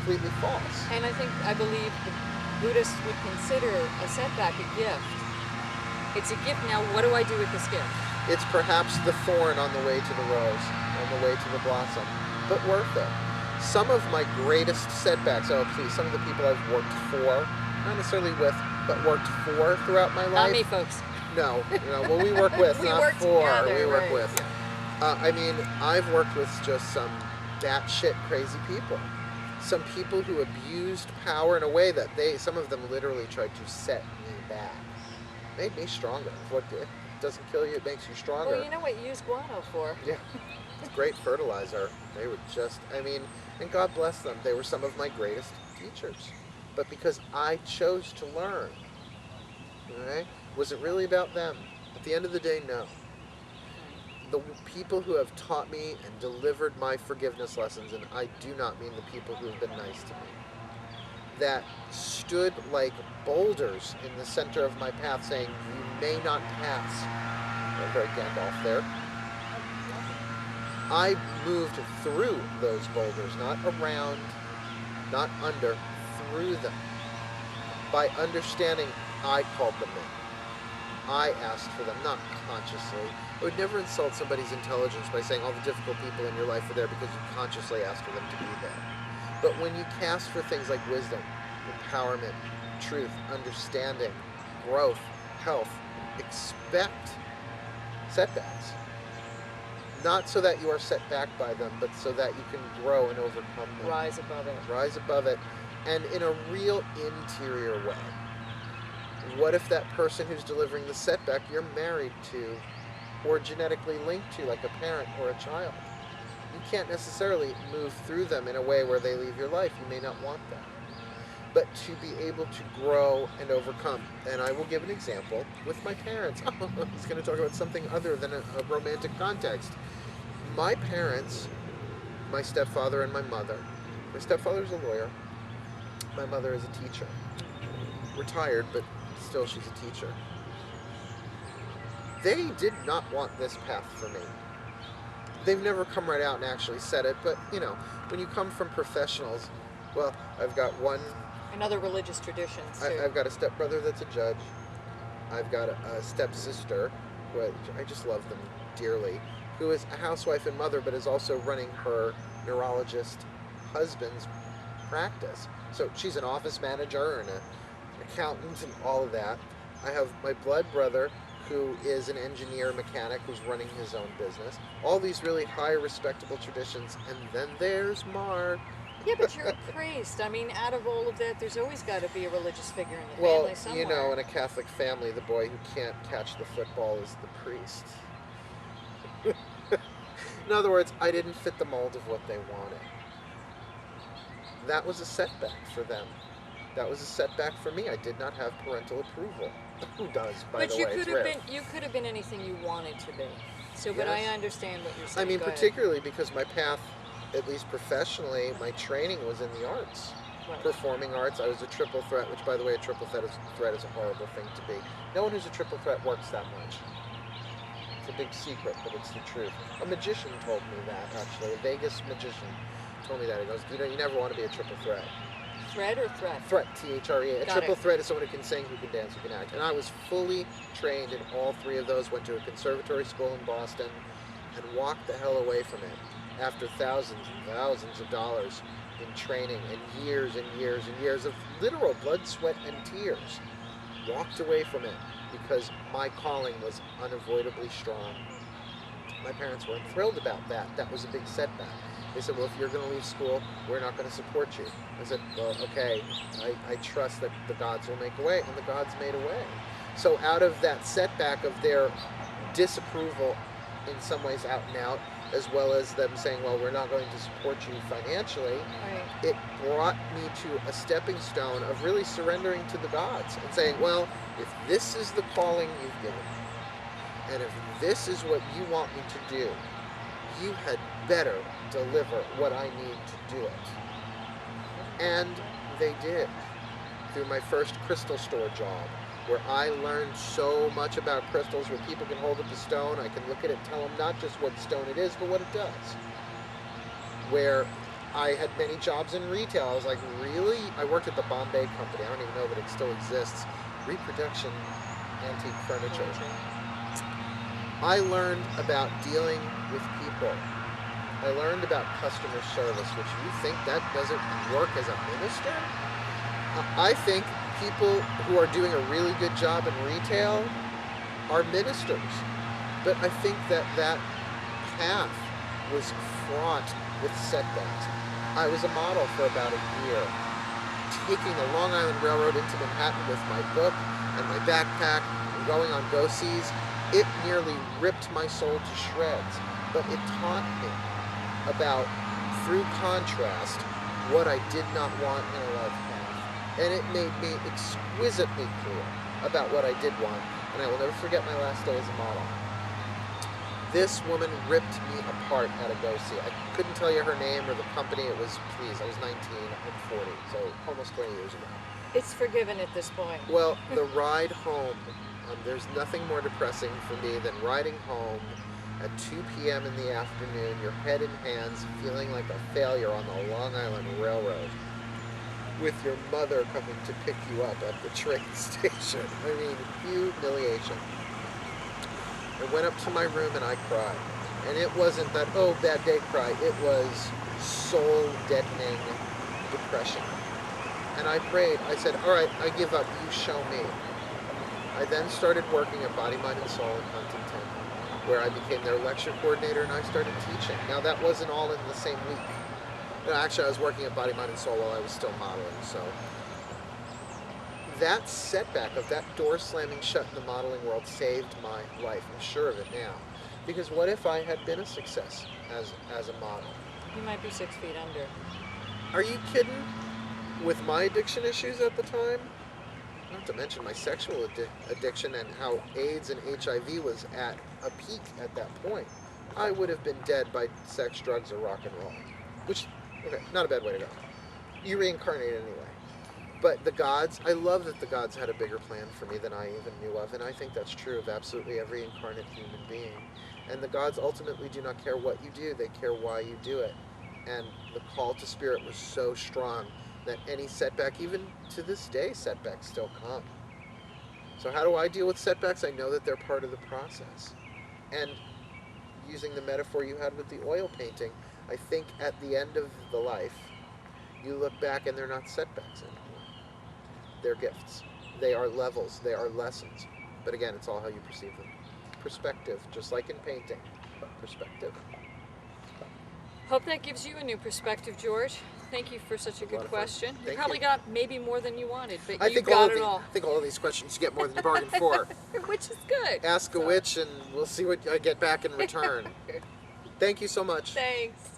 completely false. And I believe the Buddhists would consider a setback a gift. It's a gift. Now, what do I do with this gift? It's perhaps the thorn on the way to the rose, on the way to the blossom, but worth it. Some of my greatest setbacks, oh please, some of the people I've worked for, not necessarily with, but worked for throughout my life. Not me, folks. No, well, we work with, We not work for. together, We work right. with. I mean, I've worked with just some batshit crazy people. Some people who abused power in a way that some of them literally tried to set me back. Made me stronger. What it doesn't kill you, it makes you stronger. Well, you know what you use guano for? Yeah, it's great fertilizer. They were just, I mean, and God bless them. They were some of my greatest teachers. But because I chose to learn, okay? Was it really about them? At the end of the day, no. The people who have taught me and delivered my forgiveness lessons, and I do not mean the people who have been nice to me, that stood like boulders in the center of my path saying, you may not pass. Oh, very Gandalf there. I moved through those boulders, not around, not under, through them. By understanding, I called them in. I asked for them, not consciously. I would never insult somebody's intelligence by saying all the difficult people in your life are there because you consciously asked for them to be there. But when you cast for things like wisdom, empowerment, truth, understanding, growth, health, expect setbacks. Not so that you are set back by them, but so that you can grow and overcome them. Rise above it. Rise above it, and in a real interior way. What if that person who's delivering the setback you're married to or genetically linked to, like a parent or a child? You can't necessarily move through them in a way where they leave your life. You may not want that. But to be able to grow and overcome. And I will give an example with my parents. I was going to talk about something other than a romantic context. My parents, my stepfather and my mother. My stepfather's a lawyer. My mother is a teacher. Retired, but still she's a teacher. They did not want this path for me. They've never come right out and actually said it, but you know, when you come from professionals, well, I've got one... And other religious traditions, too. I've got a stepbrother that's a judge. I've got a stepsister, who I just love them dearly, who is a housewife and mother, but is also running her neurologist husband's practice. So she's an office manager and an accountant and all of that. I have my blood brother, who is an engineer mechanic who's running his own business. All these really high respectable traditions. And then there's Mark. Yeah, but you're a priest. I mean, out of all of that, there's always got to be a religious figure in the Well, family somewhere. you know, in a Catholic family, the boy who can't catch the football is the priest. In other words, I didn't fit the mold of what they wanted. That was a setback for them. That was a setback for me. I did not have parental approval. Who does, by the way? But you could have been anything you wanted to be. So, but I Yes. understand what you're saying. I mean, Go ahead. particularly because my path, at least professionally, my training was in the arts. Right. Performing arts. I was a triple threat, which, by the way, a triple threat is a horrible thing to be. No one who's a triple threat works that much. It's a big secret, but it's the truth. A magician told me that, actually. A Vegas magician told me that. He goes, you never want to be a triple threat. Thread or threat? Threat, T-H-R-E-A. A Got triple it. threat is someone who can sing, who can dance, who can act. And I was fully trained in all three of those, went to a conservatory school in Boston, and walked the hell away from it after thousands and thousands of dollars in training and years and years and years of literal blood, sweat, and tears. Walked away from it because my calling was unavoidably strong. My parents weren't thrilled about that. That was a big setback. They said, well, if you're going to leave school, we're not going to support you. I said, well, okay, I trust that the gods will make a way, and the gods made a way. So out of that setback of their disapproval, in some ways out and out, as well as them saying, well, we're not going to support you financially, Right. it brought me to a stepping stone of really surrendering to the gods and saying, well, if this is the calling you've given me, and if this is what you want me to do, you had better deliver what I need to do it. And they did. Through my first crystal store job, where I learned so much about crystals, where people can hold up a stone, I can look at it and tell them not just what stone it is, but what it does. Where I had many jobs in retail. I was like, really? I worked at the Bombay company. I don't even know that it still exists. Reproduction antique furniture. I learned about dealing with people. I learned about customer service, which you think that doesn't work as a minister? I think people who are doing a really good job in retail are ministers. But I think that that path was fraught with setbacks. I was a model for about a year, taking the Long Island Railroad into Manhattan with my book and my backpack and going on go-sees. It nearly ripped my soul to shreds, but it taught me about, through contrast, what I did not want in a life path. And it made me exquisitely clear about what I did want, and I will never forget my last day as a model. This woman ripped me apart at a go-see. I couldn't tell you her name or the company. It was, please, I was 19, I'm 40, so almost 20 years ago. It's forgiven at this point. Well, the ride home, there's nothing more depressing for me than riding home at 2 p.m. in the afternoon, your head in hands, feeling like a failure on the Long Island Railroad, with your mother coming to pick you up at the train station. I mean, humiliation. I went up to my room and I cried. And it wasn't that, oh, bad day cry. It was soul-deadening depression. And I prayed. I said, all right, I give up. You show me. I then started working at Body, Mind, and Soul in Huntington, where I became their lecture coordinator and I started teaching. Now, that wasn't all in the same week. No, actually, I was working at Body, Mind, and Soul while I was still modeling, so that setback of that door slamming shut in the modeling world saved my life. I'm sure of it now. Because what if I had been a success as a model? You might be 6 feet under. Are you kidding? With my addiction issues at the time, not to mention my sexual addiction and how AIDS and HIV was at a peak at that point, I would have been dead by sex, drugs, or rock and roll. Which, okay, not a bad way to go. You reincarnate anyway. But the gods, I love that the gods had a bigger plan for me than I even knew of, and I think that's true of absolutely every incarnate human being. And the gods ultimately do not care what you do, they care why you do it. And the call to spirit was so strong that any setback, even to this day, setbacks still come. So how do I deal with setbacks? I know that they're part of the process. And using the metaphor you had with the oil painting, I think at the end of the life, you look back and they're not setbacks anymore. They're gifts. They are levels. They are lessons. But again, it's all how you perceive them. Perspective, just like in painting. Perspective. Hope that gives you a new perspective, George. Thank you for such a good question. You probably got maybe more than you wanted, but you got it all. I think all of these questions you get more than you bargained for. Which is good. Ask a witch and we'll see what I get back in return. Thank you so much. Thanks.